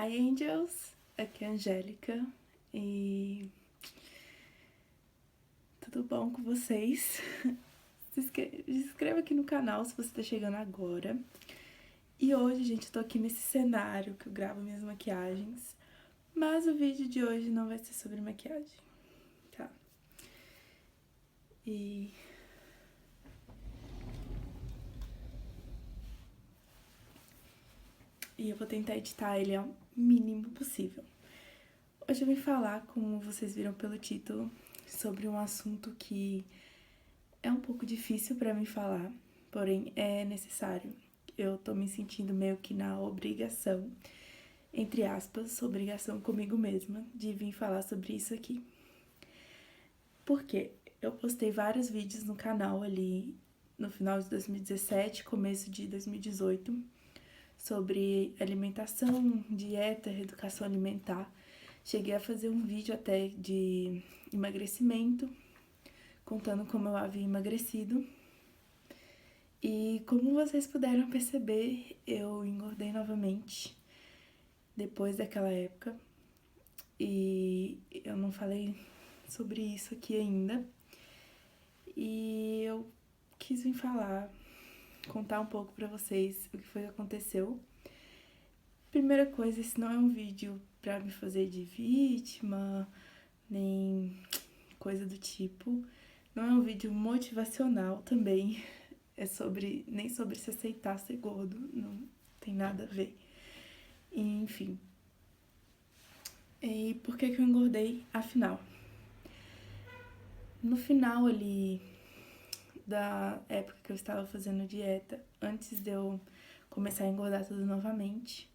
Hi Angels, aqui é a Angélica e tudo bom com vocês? Se inscreva aqui no canal se você tá chegando agora. E hoje, gente, eu tô aqui nesse cenário que eu gravo minhas maquiagens, mas o vídeo de hoje não vai ser sobre maquiagem, tá? E eu vou tentar editar ele ao mínimo possível. Hoje eu vim falar, como vocês viram pelo título, sobre um assunto que é um pouco difícil pra mim falar, porém é necessário. Eu tô me sentindo meio que na obrigação, entre aspas, obrigação comigo mesma, de vir falar sobre isso aqui. Por quê? Eu postei vários vídeos no canal ali no final de 2017, começo de 2018, sobre alimentação, dieta, reeducação alimentar. Cheguei a fazer um vídeo até de emagrecimento, contando como eu havia emagrecido. E como vocês puderam perceber, eu engordei novamente depois daquela época. E eu não falei sobre isso aqui ainda. E eu quis vir falar, contar um pouco pra vocês o que foi que aconteceu. Primeira coisa, esse não é um vídeo pra me fazer de vítima, nem coisa do tipo. Não é um vídeo motivacional também. É nem sobre se aceitar ser gordo, não tem nada a ver. Enfim. E por que eu engordei afinal? No final ali da época que eu estava fazendo dieta, antes de eu começar a engordar tudo novamente,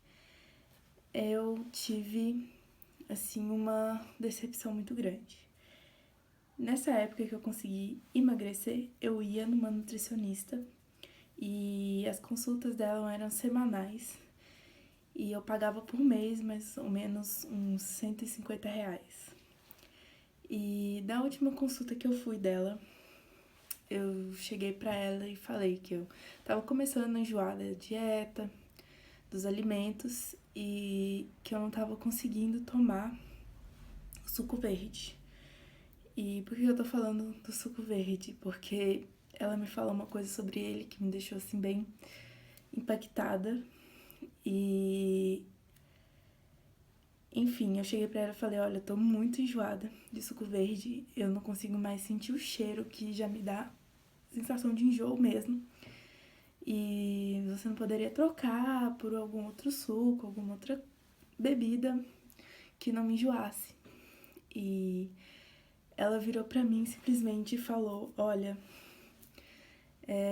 eu tive, assim, uma decepção muito grande. Nessa época que eu consegui emagrecer, eu ia numa nutricionista e as consultas dela eram semanais e eu pagava por mês mais ou menos uns R$ 150. E da última consulta que eu fui dela, eu cheguei pra ela e falei que eu tava começando a enjoar da dieta, dos alimentos e que eu não tava conseguindo tomar suco verde. E por que eu tô falando do suco verde? Porque ela me falou uma coisa sobre ele que me deixou assim bem impactada. E enfim, eu cheguei pra ela e falei: olha, eu tô muito enjoada de suco verde, eu não consigo mais sentir o cheiro que já me dá sensação de enjoo mesmo. E você não poderia trocar por algum outro suco, alguma outra bebida que não me enjoasse. E ela virou pra mim simplesmente e falou: olha,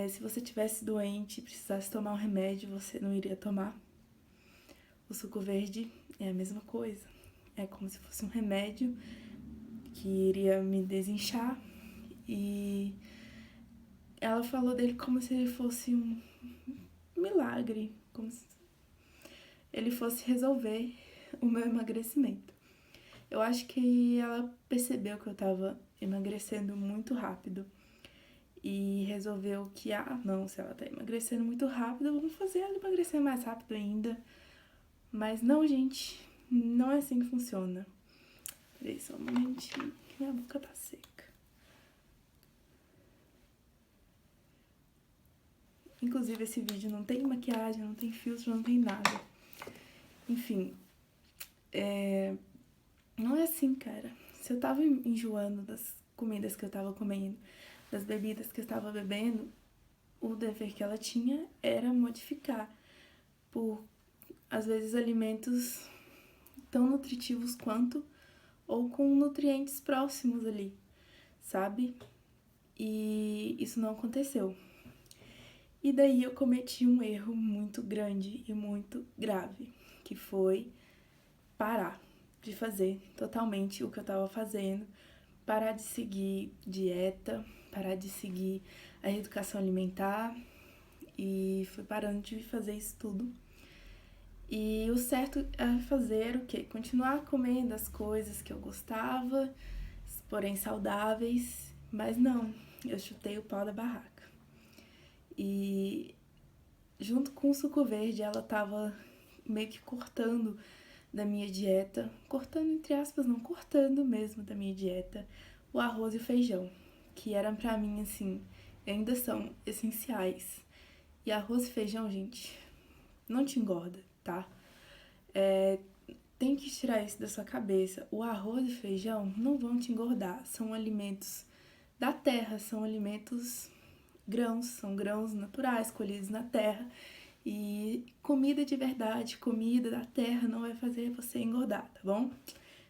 se você tivesse doente e precisasse tomar um remédio, você não iria tomar. O suco verde é a mesma coisa. É como se fosse um remédio que iria me desinchar. E ela falou dele como se ele fosse um milagre, como se ele fosse resolver o meu emagrecimento. Eu acho que ela percebeu que eu tava emagrecendo muito rápido e resolveu que, não, se ela tá emagrecendo muito rápido, vamos fazer ela emagrecer mais rápido ainda. Mas não, gente, não é assim que funciona. Peraí, só um momentinho, minha boca tá seca. Inclusive, esse vídeo não tem maquiagem, não tem filtro, não tem nada. Enfim, não é assim, cara. Se eu tava enjoando das comidas que eu tava comendo, das bebidas que eu estava bebendo, o dever que ela tinha era modificar por, às vezes, alimentos tão nutritivos quanto ou com nutrientes próximos ali, sabe? E isso não aconteceu. E daí eu cometi um erro muito grande e muito grave, que foi parar de fazer totalmente o que eu tava fazendo, parar de seguir dieta, parar de seguir a reeducação alimentar e fui parando de fazer isso tudo. E o certo é fazer o quê? Continuar comendo as coisas que eu gostava, porém saudáveis, mas não, eu chutei o pau da barraca. E junto com o suco verde, ela tava meio que cortando da minha dieta, cortando entre aspas, não, cortando mesmo da minha dieta, o arroz e o feijão, que eram pra mim, assim, ainda são essenciais. E arroz e feijão, gente, não te engorda, tá? Tem que tirar isso da sua cabeça. O arroz e feijão não vão te engordar, são alimentos da terra, são alimentos grãos, são grãos naturais colhidos na terra. E comida de verdade, comida da terra não vai fazer você engordar, tá bom?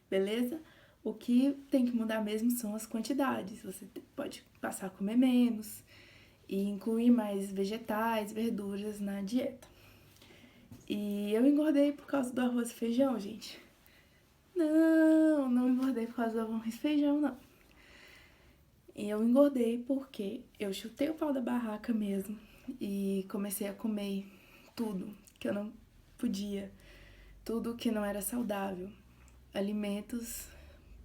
Beleza? O que tem que mudar mesmo são as quantidades. Você pode passar a comer menos e incluir mais vegetais, verduras na dieta. E eu engordei por causa do arroz e feijão, gente. Não engordei por causa do arroz e feijão, não. E eu engordei porque eu chutei o pau da barraca mesmo e comecei a comer tudo que eu não podia, tudo que não era saudável, alimentos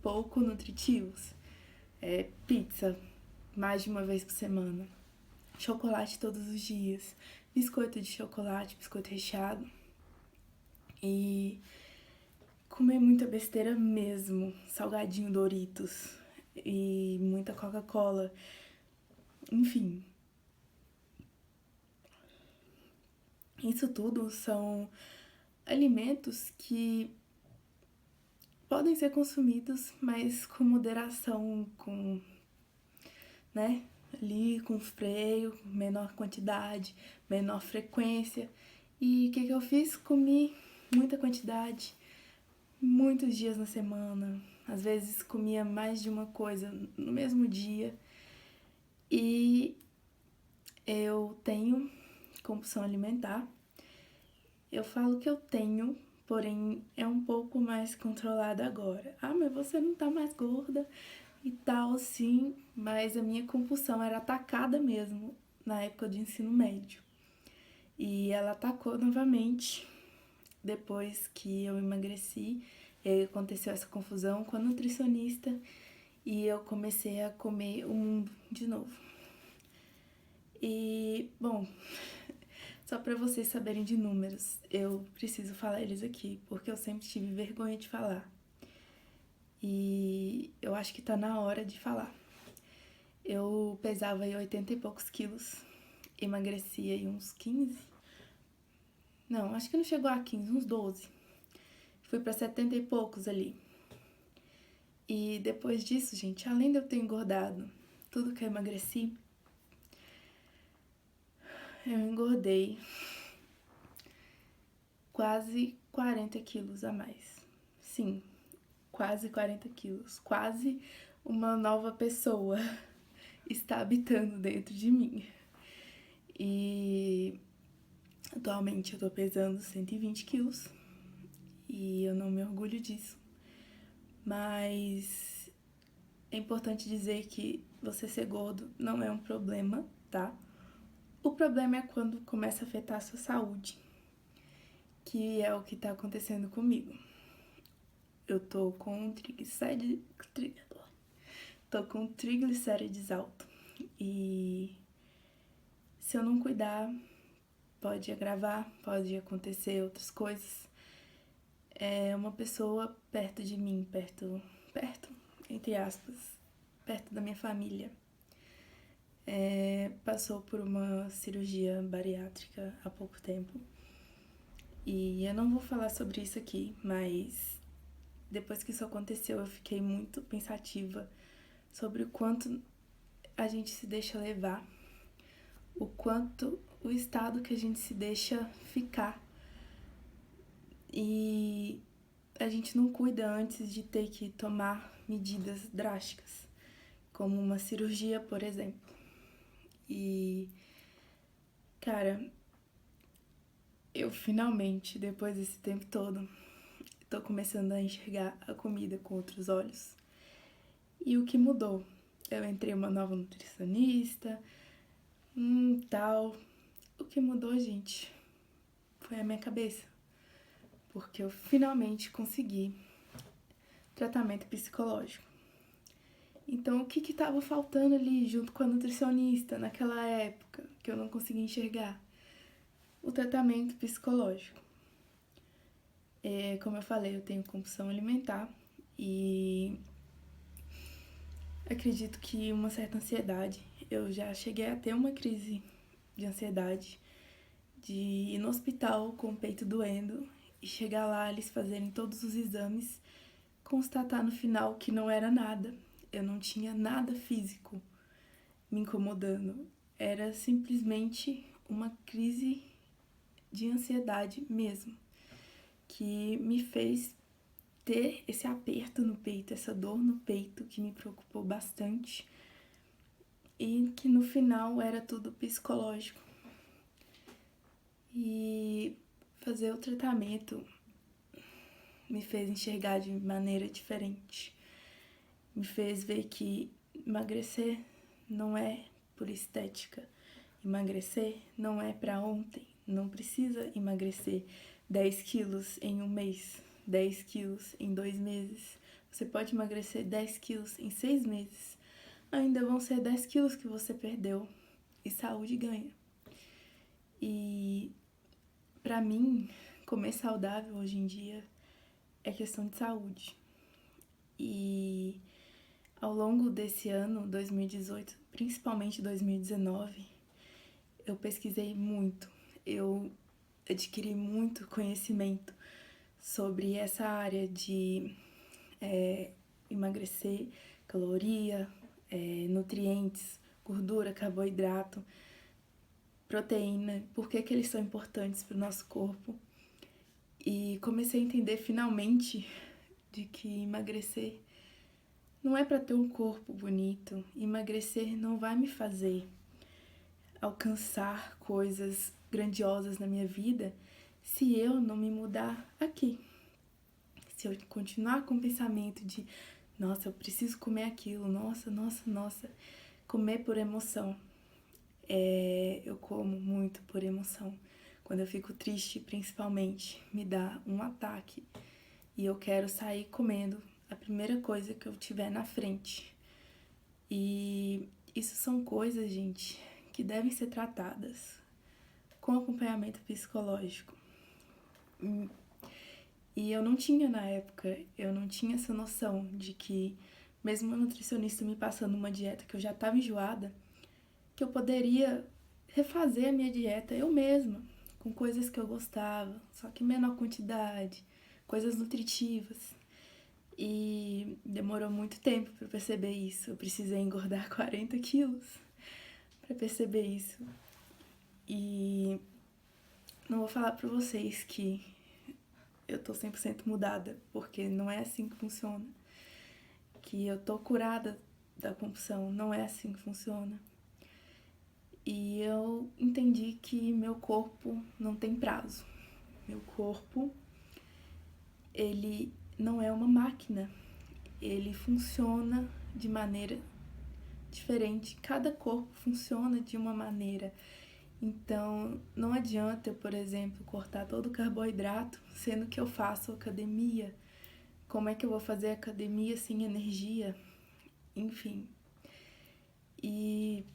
pouco nutritivos, pizza mais de uma vez por semana, chocolate todos os dias, biscoito de chocolate, biscoito recheado e comer muita besteira mesmo, salgadinho Doritos e muita Coca-Cola, enfim. Isso tudo são alimentos que podem ser consumidos, mas com moderação, né? Ali com freio, menor quantidade, menor frequência. E o que eu fiz? Comi muita quantidade, muitos dias na semana. Às vezes comia mais de uma coisa no mesmo dia. E eu tenho compulsão alimentar. Eu falo que eu tenho, porém é um pouco mais controlada agora. Ah, mas você não tá mais gorda e tal, sim, mas a minha compulsão era atacada mesmo na época do ensino médio. E ela atacou novamente depois que eu emagreci. E aí aconteceu essa confusão com a nutricionista e eu comecei a comer o mundo de novo. E, bom, só para vocês saberem de números, eu preciso falar eles aqui, porque eu sempre tive vergonha de falar. E eu acho que tá na hora de falar. Eu pesava aí 80 e poucos quilos, emagrecia aí uns 15. Não, acho que não chegou a 15, uns 12. Fui pra 70 e poucos ali. E depois disso, gente, além de eu ter engordado tudo que eu emagreci, eu engordei quase 40 quilos a mais. Sim, quase 40 quilos. Quase uma nova pessoa está habitando dentro de mim. E atualmente eu tô pesando 120 quilos e eu não me orgulho disso. Mas é importante dizer que você ser gordo não é um problema, tá? O problema é quando começa a afetar a sua saúde, que é o que tá acontecendo comigo. Eu tô com triglicérides alto e se eu não cuidar, pode agravar, pode acontecer outras coisas. É uma pessoa perto de mim, perto, entre aspas, perto da minha família, passou por uma cirurgia bariátrica há pouco tempo. E eu não vou falar sobre isso aqui, mas depois que isso aconteceu, eu fiquei muito pensativa sobre o quanto a gente se deixa levar, o quanto o estado que a gente se deixa ficar. E a gente não cuida antes de ter que tomar medidas drásticas, como uma cirurgia, por exemplo. E, cara, eu finalmente, depois desse tempo todo, tô começando a enxergar a comida com outros olhos. E o que mudou? Eu entrei uma nova nutricionista, tal. O que mudou, gente, foi a minha cabeça. Porque eu finalmente consegui tratamento psicológico. Então, o que estava faltando ali junto com a nutricionista naquela época que eu não conseguia enxergar? O tratamento psicológico. Como eu falei, eu tenho compulsão alimentar e acredito que uma certa ansiedade. Eu já cheguei a ter uma crise de ansiedade, de ir no hospital com o peito doendo e chegar lá, eles fazerem todos os exames, constatar no final que não era nada. Eu não tinha nada físico me incomodando. Era simplesmente uma crise de ansiedade mesmo, que me fez ter esse aperto no peito, essa dor no peito que me preocupou bastante e que no final era tudo psicológico. E fazer o tratamento me fez enxergar de maneira diferente, me fez ver que emagrecer não é por estética, emagrecer não é para ontem, não precisa emagrecer 10 quilos em um mês, 10 quilos em 2 meses. Você pode emagrecer 10 quilos em 6 meses. Ainda vão ser 10 quilos que você perdeu e saúde ganha. E pra mim, comer saudável hoje em dia é questão de saúde. E ao longo desse ano, 2018, principalmente 2019, eu pesquisei muito. Eu adquiri muito conhecimento sobre essa área de emagrecer, caloria, nutrientes, gordura, carboidrato, proteína, por que eles são importantes para o nosso corpo. E comecei a entender finalmente de que emagrecer não é para ter um corpo bonito. Emagrecer não vai me fazer alcançar coisas grandiosas na minha vida se eu não me mudar aqui. Se eu continuar com o pensamento de nossa, eu preciso comer aquilo, nossa, comer por emoção. Eu como muito por emoção. Quando eu fico triste, principalmente, me dá um ataque e eu quero sair comendo a primeira coisa que eu tiver na frente. E isso são coisas, gente, que devem ser tratadas com acompanhamento psicológico. E eu não tinha na época, eu não tinha essa noção de que, mesmo o nutricionista me passando uma dieta que eu já estava enjoada, que eu poderia refazer a minha dieta eu mesma, com coisas que eu gostava, só que em menor quantidade, coisas nutritivas. E demorou muito tempo para perceber isso. Eu precisei engordar 40 quilos para perceber isso. E não vou falar para vocês que eu tô 100% mudada, porque não é assim que funciona. Que eu tô curada da compulsão, não é assim que funciona. E eu entendi que meu corpo não tem prazo. Meu corpo, ele não é uma máquina. Ele funciona de maneira diferente. Cada corpo funciona de uma maneira. Então, não adianta eu, por exemplo, cortar todo o carboidrato, sendo que eu faço academia. Como é que eu vou fazer academia sem energia? Enfim. E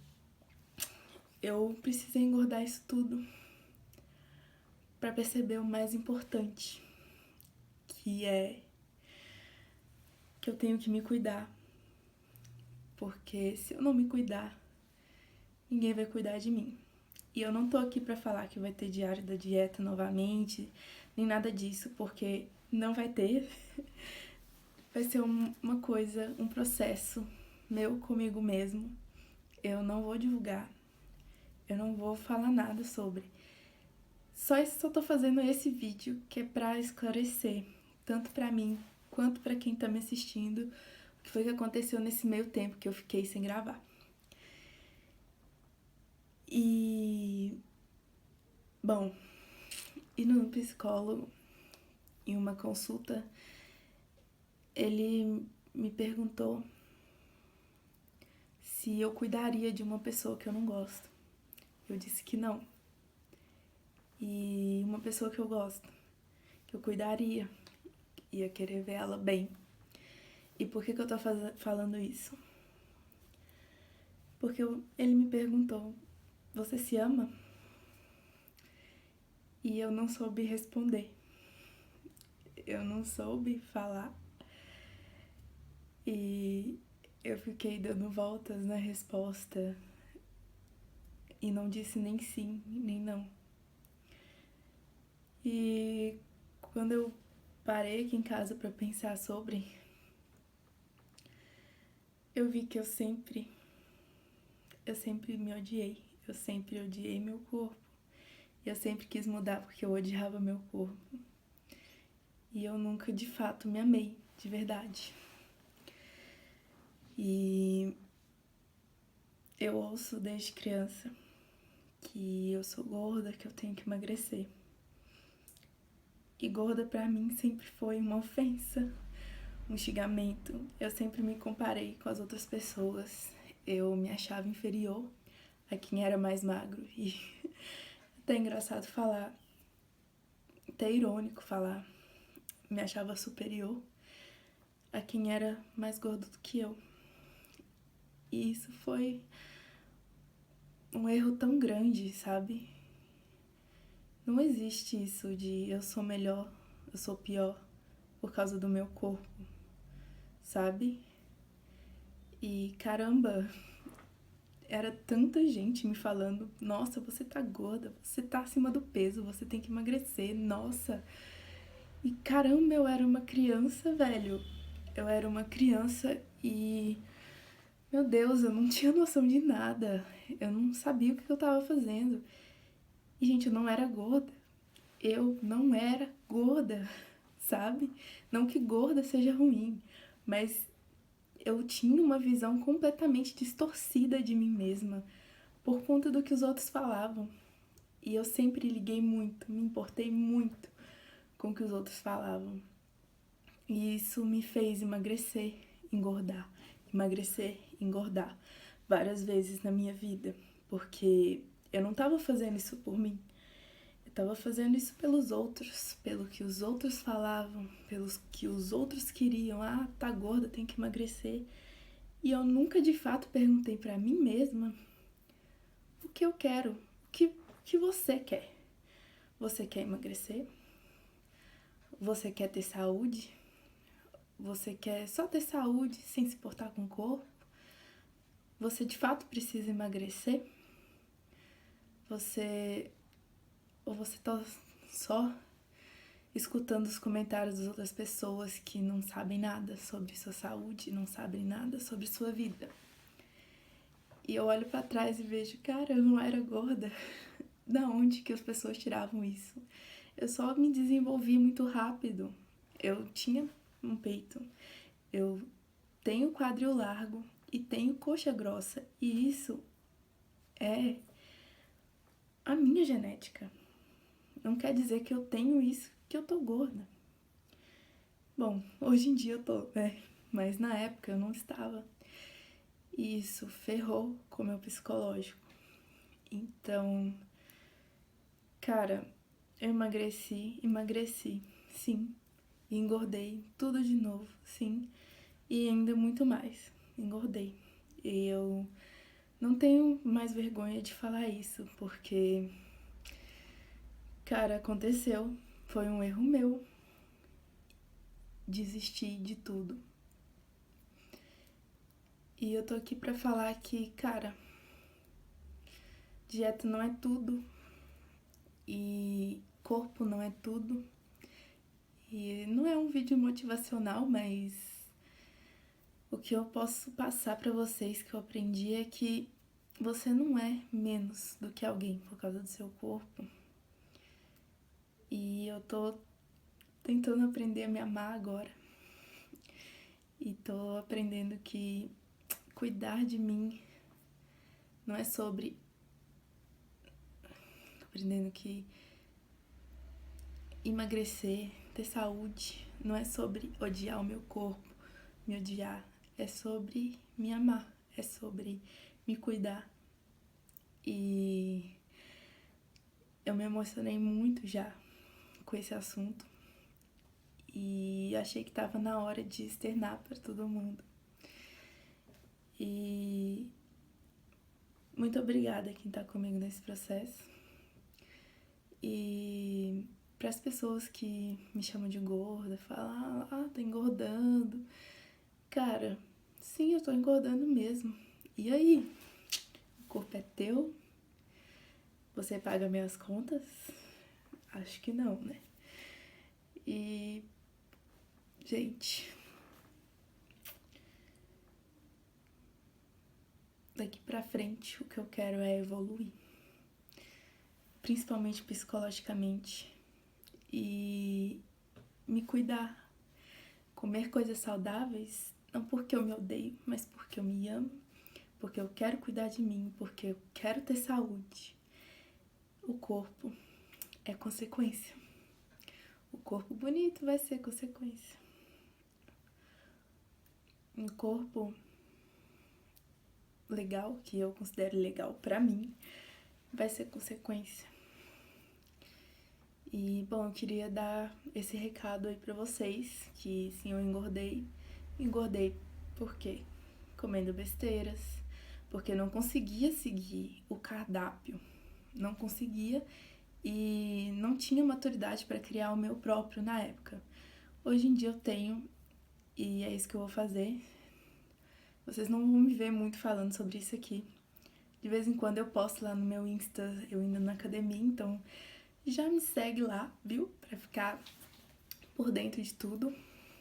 eu precisei engordar isso tudo para perceber o mais importante, que é que eu tenho que me cuidar. Porque se eu não me cuidar, ninguém vai cuidar de mim. E eu não tô aqui pra falar que vai ter diário da dieta novamente, nem nada disso, porque não vai ter. Vai ser uma coisa, um processo meu comigo mesmo. Eu não vou divulgar, eu não vou falar nada sobre. Só tô fazendo esse vídeo que é pra esclarecer, tanto pra mim quanto pra quem tá me assistindo, o que foi que aconteceu nesse meio tempo que eu fiquei sem gravar. E, bom, ir no psicólogo, em uma consulta, ele me perguntou se eu cuidaria de uma pessoa que eu não gosto. Eu disse que não. E uma pessoa que eu gosto, que eu cuidaria, ia querer ver ela bem. E por que eu tô falando isso? Porque ele me perguntou, você se ama? E eu não soube responder. eu não soube falar e eu fiquei dando voltas na resposta e não disse nem sim, nem não. E quando eu parei aqui em casa pra pensar sobre, eu vi que eu sempre me odiei. Eu sempre odiei meu corpo. Eu sempre quis mudar porque eu odiava meu corpo. E eu nunca de fato me amei, de verdade. E eu ouço desde criança que eu sou gorda, que eu tenho que emagrecer. E gorda pra mim sempre foi uma ofensa, um xingamento. Eu sempre me comparei com as outras pessoas. Eu me achava inferior a quem era mais magro. E até é engraçado falar, até irônico falar, me achava superior a quem era mais gordo do que eu. E isso foi um erro tão grande, sabe? Não existe isso de eu sou melhor, eu sou pior por causa do meu corpo, sabe? E caramba, era tanta gente me falando: nossa, você tá gorda, você tá acima do peso, você tem que emagrecer, nossa. E caramba, eu era uma criança, velho. Eu era uma criança e, meu Deus, eu não tinha noção de nada. Eu não sabia o que eu tava fazendo. E, gente, eu não era gorda. Eu não era gorda, sabe? Não que gorda seja ruim, mas eu tinha uma visão completamente distorcida de mim mesma por conta do que os outros falavam. E eu sempre liguei muito, me importei muito com o que os outros falavam. E isso me fez emagrecer, engordar, emagrecer, engordar várias vezes na minha vida, porque eu não tava fazendo isso por mim. Eu tava fazendo isso pelos outros, pelo que os outros falavam, pelos que os outros queriam. Ah, tá gorda, tem que emagrecer. E eu nunca de fato perguntei pra mim mesma o que eu quero, o que você quer. Você quer emagrecer? Você quer ter saúde? Você quer só ter saúde sem se importar com o corpo? Você de fato precisa emagrecer? Ou você tá só escutando os comentários das outras pessoas que não sabem nada sobre sua saúde, não sabem nada sobre sua vida? E eu olho pra trás e vejo, cara, eu não era gorda. Da onde que as pessoas tiravam isso? Eu só me desenvolvi muito rápido. Eu tinha um peito, eu tenho quadril largo e tenho coxa grossa. E isso é a minha genética. Não quer dizer que eu tenho isso, que eu tô gorda. Bom, hoje em dia eu tô, né? Mas na época eu não estava. E isso ferrou com o meu psicológico. Então, cara, eu emagreci, sim. E engordei tudo de novo, sim. E ainda muito mais. Engordei. E eu não tenho mais vergonha de falar isso, porque, cara, aconteceu. Foi um erro meu. Desistir de tudo. E eu tô aqui pra falar que, cara, dieta não é tudo. E corpo não é tudo. E não é um vídeo motivacional, mas o que eu posso passar pra vocês que eu aprendi é que você não é menos do que alguém por causa do seu corpo. E eu tô tentando aprender a me amar agora. E tô aprendendo que cuidar de mim não é sobre... Tô aprendendo que emagrecer, ter saúde, não é sobre odiar o meu corpo, me odiar. É sobre me amar, é sobre me cuidar. E eu me emocionei muito já com esse assunto. E achei que tava na hora de externar para todo mundo. E muito obrigada a quem tá comigo nesse processo. E para as pessoas que me chamam de gorda, falam, tá engordando. Cara, sim, eu tô engordando mesmo. E aí? O corpo é teu? Você paga minhas contas? Acho que não, né? E, gente, daqui pra frente o que eu quero é evoluir, principalmente psicologicamente, e me cuidar, comer coisas saudáveis, não porque eu me odeio, mas porque eu me amo, porque eu quero cuidar de mim, porque eu quero ter saúde. O corpo é consequência. O corpo bonito vai ser consequência. Um corpo legal, que eu considero legal pra mim, vai ser consequência. E, bom, eu queria dar esse recado aí pra vocês, que sim, eu engordei. Engordei por quê? Comendo besteiras, porque não conseguia seguir o cardápio. Não conseguia e não tinha maturidade para criar o meu próprio na época. Hoje em dia eu tenho e é isso que eu vou fazer. Vocês não vão me ver muito falando sobre isso aqui. De vez em quando eu posto lá no meu Insta, eu indo na academia, então já me segue lá, viu? Pra ficar por dentro de tudo.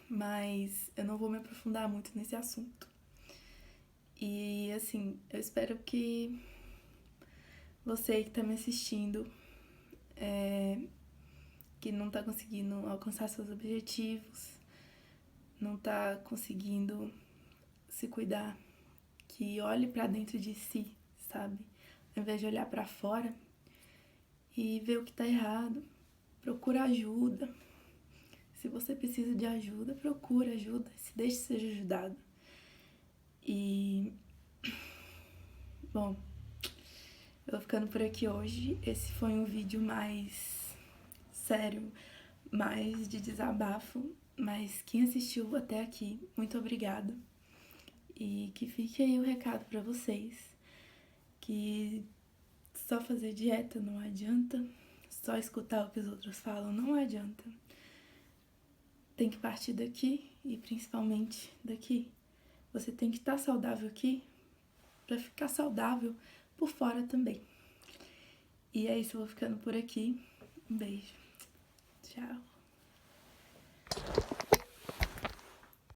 Mas eu não vou me aprofundar muito nesse assunto. E assim, eu espero que você que tá me assistindo, que não tá conseguindo alcançar seus objetivos, não tá conseguindo se cuidar, que olhe pra dentro de si, sabe? Ao invés de olhar pra fora e ver o que tá errado, procura ajuda. Se você precisa de ajuda, procura ajuda, se deixe ser ajudado. E, bom, eu vou ficando por aqui hoje. Esse foi um vídeo mais sério, mais de desabafo, mas quem assistiu até aqui, muito obrigada. E que fique aí o recado pra vocês, que só fazer dieta não adianta, só escutar o que os outros falam não adianta. Tem que partir daqui e principalmente daqui. Você tem que estar saudável aqui pra ficar saudável por fora também. E é isso, eu vou ficando por aqui. Um beijo. Tchau.